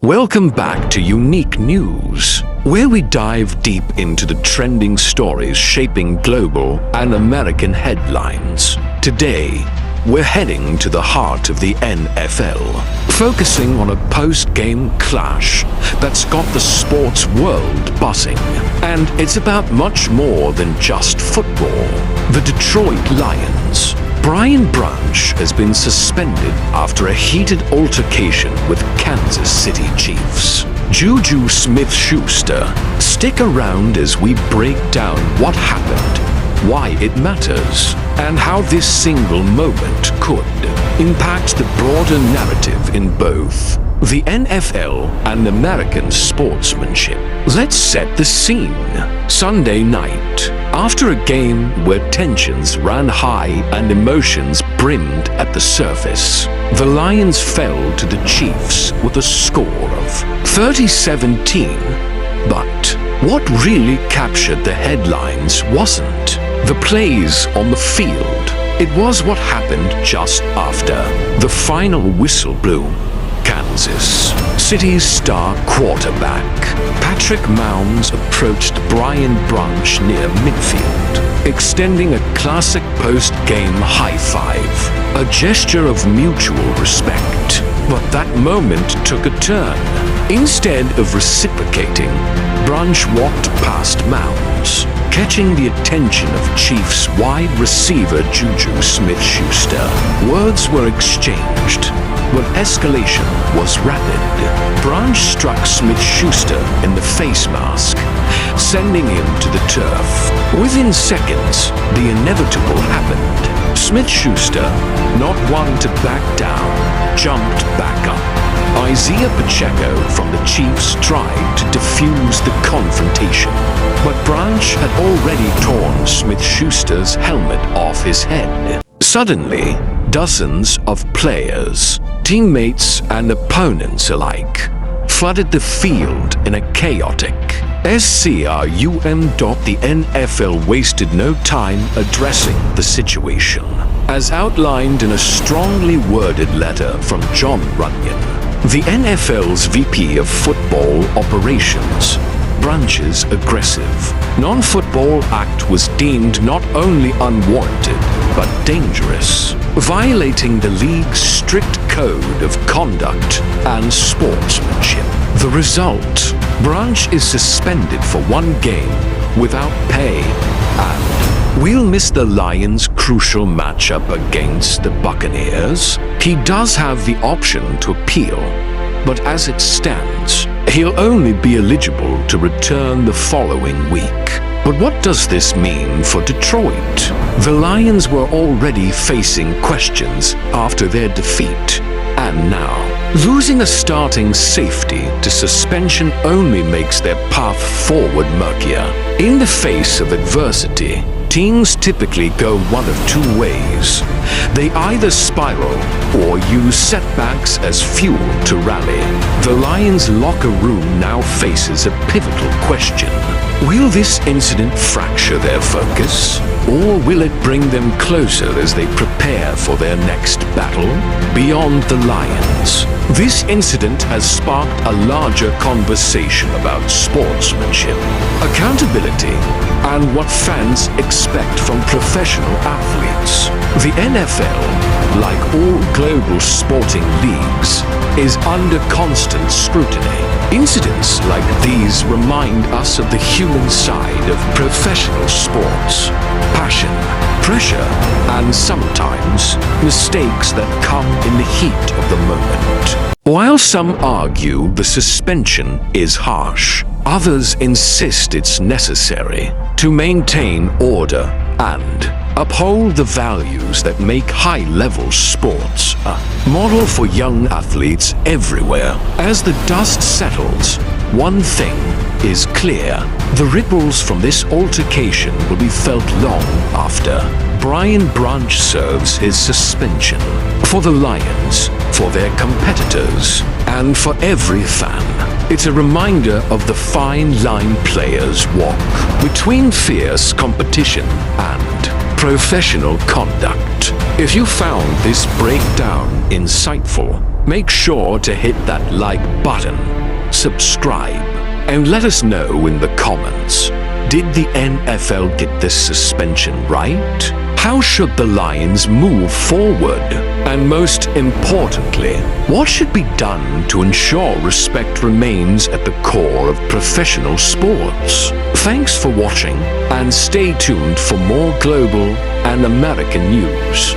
Welcome back to Unique News, where we dive deep into the trending stories shaping global and American headlines. Today, we're heading to the heart of the NFL, focusing on a post-game clash that's got the sports world buzzing. And it's about much more than just football. The Detroit Lions. Brian Branch has been suspended after a heated altercation with Kansas City Chiefs. JuJu Smith-Schuster. Stick around as we break down what happened, why it matters, and how this single moment could impact the broader narrative in both the NFL and American sportsmanship. Let's set the scene. Sunday night, after a game where tensions ran high and emotions brimmed at the surface, the Lions fell to the Chiefs with a score of 30-17. But what really captured the headlines wasn't the plays on the field. It was what happened just after the final whistle blew. Kansas City's star quarterback Patrick Mahomes approached Brian Branch near midfield, extending a classic post-game high five, a gesture of mutual respect. But that moment took a turn. Instead of reciprocating, Branch walked past Mahomes, catching the attention of Chiefs wide receiver JuJu Smith-Schuster. Words were exchanged, but escalation was rapid. Branch struck Smith-Schuster in the face mask, sending him to the turf. Within seconds, the inevitable happened. Smith-Schuster, not one to back down, jumped back up. Isaiah Pacheco from the Chiefs tried to defuse the confrontation, but Branch had already torn Smith-Schuster's helmet off his head. Suddenly, dozens of players, teammates and opponents alike, flooded the field in a chaotic scrum. The NFL wasted no time addressing the situation. As outlined in a strongly worded letter from John Runyon, the NFL's VP of Football Operations, Branch's aggressive, non-football act was deemed not only unwarranted, but dangerous, violating the league's strict code of conduct and sportsmanship. The result, Branch is suspended for one game without pay and will miss the Lions' crucial matchup against the Buccaneers. He does have the option to appeal, but as it stands, he'll only be eligible to return the following week. But what does this mean for Detroit? The Lions were already facing questions after their defeat, and now, losing a starting safety to suspension only makes their path forward murkier. In the face of adversity, teams typically go one of two ways. They either spiral or use setbacks as fuel to rally. The Lions' locker room now faces a pivotal question. Will this incident fracture their focus, or will it bring them closer as they prepare for their next battle? Beyond the Lions, this incident has sparked a larger conversation about sportsmanship, accountability, and what fans expect from professional athletes. The NFL, like all global sporting leagues, is under constant scrutiny. Incidents like these remind us of the human side of professional sports. Passion, pressure, and sometimes mistakes that come in the heat of the moment. While some argue the suspension is harsh, others insist it's necessary to maintain order and uphold the values that make high-level sports a model for young athletes everywhere. As the dust settles, one thing is clear. The ripples from this altercation will be felt long after Brian Branch serves his suspension. For the Lions, for their competitors, and for every fan, it's a reminder of the fine line players walk between fierce competition and professional conduct. If you found this breakdown insightful, Make sure to hit that like button, subscribe, and let us know in the comments. Did the NFL get this suspension right? How should the Lions move forward? And most importantly, what should be done to ensure respect remains at the core of professional sports? Thanks for watching, and stay tuned for more global and American news.